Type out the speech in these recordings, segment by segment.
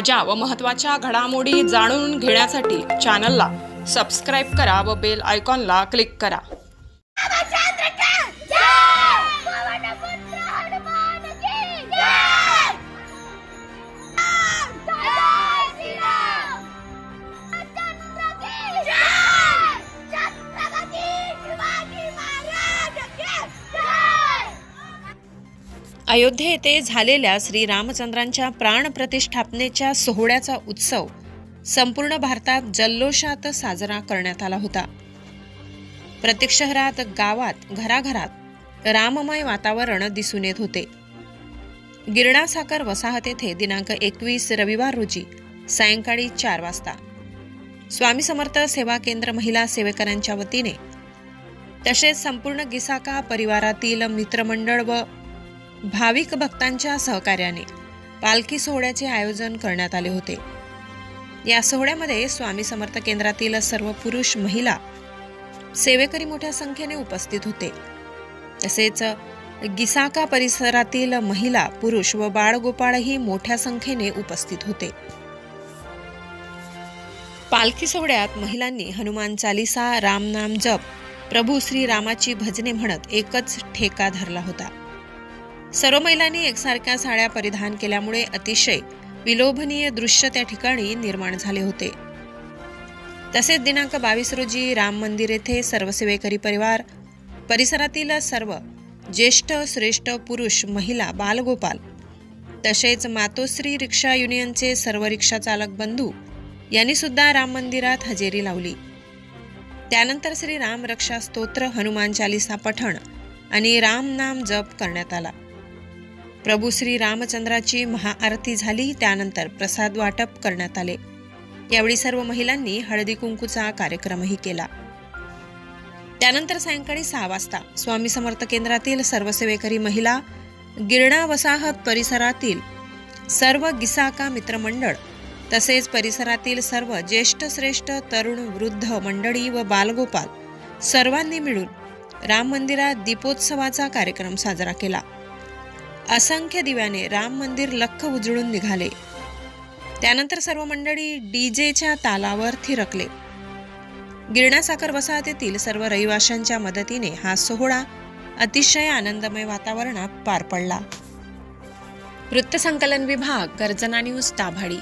ताज्या व महत्त्वाच्या घडामोडी जाणून घेण्यासाठी चॅनलला सबस्क्राइब करा व बेल आयकॉनला क्लिक करा। अयोध्ये येथे झालेल्या श्री रामचंद्रांच्या प्राणप्रतिष्ठापनेच्या सोहळ्याचा उत्सव संपूर्ण भारतात जल्लोषात साजरा करण्यात आला होता। प्रत्येक शहरात, गावात, घराघरात राममय वातावरण दिसून येत होते। गिरणा साखर वसाहत येथे दिनांक 21 रविवार रोजी सायंकाळी 4 वाजता स्वामी समर्थ सेवा केंद्र महिला सेवेकरांच्या वतीने तसेच संपूर्ण गिसाका परिवारातील मित्रमंडळ व भाविक भक्तांच्या सहकार्याने पालखी सोहळ्याचे आयोजन करण्यात आले होते। या सोहळ्यामध्ये स्वामी समर्थ केंद्रातील सर्व पुरुष महिला सेवेकरी मोठ्या संख्येने उपस्थित होते। तसेच गिसाका परिसरातील महिला, पुरुष व बाळगोपाळही मोठ्या संख्येने उपस्थित होते। पालखी सोहळ्यात महिलांनी हनुमान चालीसा, रामनाम जप, प्रभू श्री रामाची भजने म्हणत एकच ठेका धरला होता। सर्व महिलांनी एकसारख्या साड्या परिधान केल्यामुळे अतिशय विलोभनीय दृश्य त्या ठिकाणी निर्माण झाले होते। तसेच दिनांक 22 रोजी राम मंदिर येथे सर्व सेवेकरी परिवार, परिसरातील सर्व ज्येष्ठ श्रेष्ठ पुरुष, महिला, बालगोपाल तसेच मातोश्री रिक्षा युनियनचे सर्व रिक्षा चालक बंधू यांनी सुद्धा राम मंदिरात हजेरी लावली। त्यानंतर श्री राम रक्षा स्तोत्र, हनुमान चालीसा पठण आणि राम नाम जप करण्यात आला। प्रभू श्री रामचंद्राची महाआरती झाली। त्यानंतर प्रसाद वाटप करण्यात आले। यावेळी सर्व महिलांनी हळदी कुंकूचा कार्यक्रमही केला। त्यानंतर सायंकाळी 6 वाजता स्वामी समर्थ केंद्रातील सर्व सेवेकरी महिला, गिरणा वसाहत परिसरातील सर्व गिसाका मित्रमंडळ तसेच परिसरातील सर्व ज्येष्ठ श्रेष्ठ तरुण वृद्ध मंडळी व बालगोपाल सर्वांनी मिळून राम मंदिरात दीपोत्सवाचा कार्यक्रम साजरा केला। असंख्य दिव्याने राम मंदिर लख्ख उजळून निघाले। त्यानंतर सर्व मंडळी डीजेच्या तालावर थिरकले। गिरणा साखर वसाहतीतील सर्व रहिवाशांच्या मदतीने हा सोहळा अतिशय आनंदमय वातावरणात पार पडला। वृत्तसंकलन विभाग, गर्जना न्यूज, दाभाडी।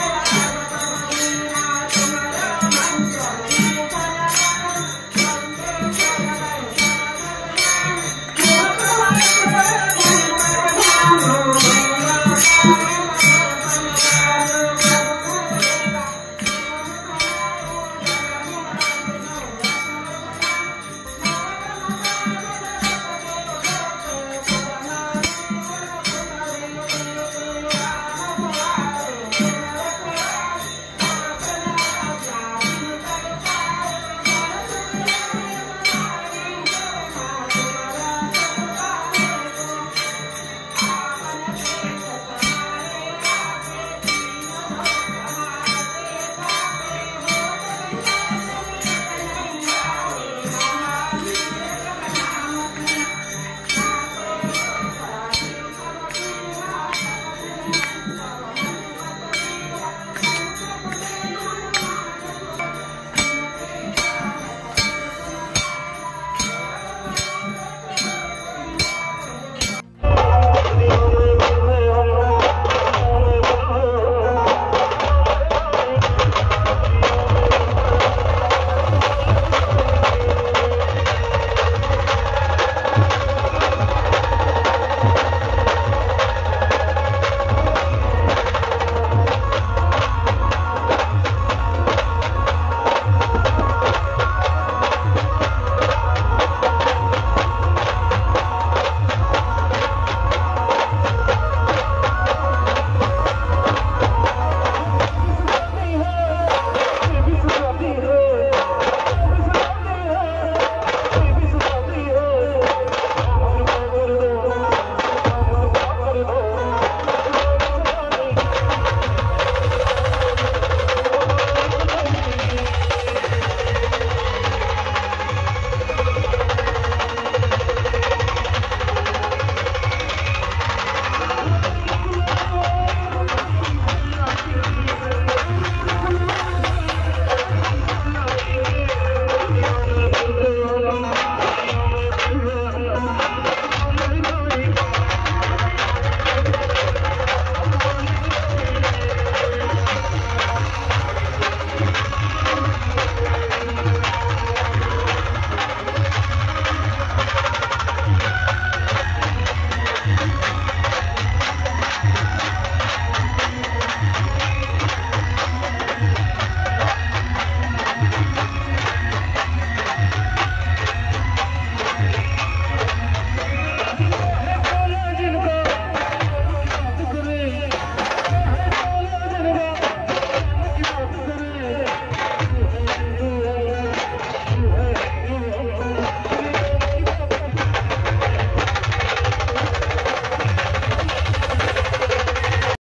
आहे.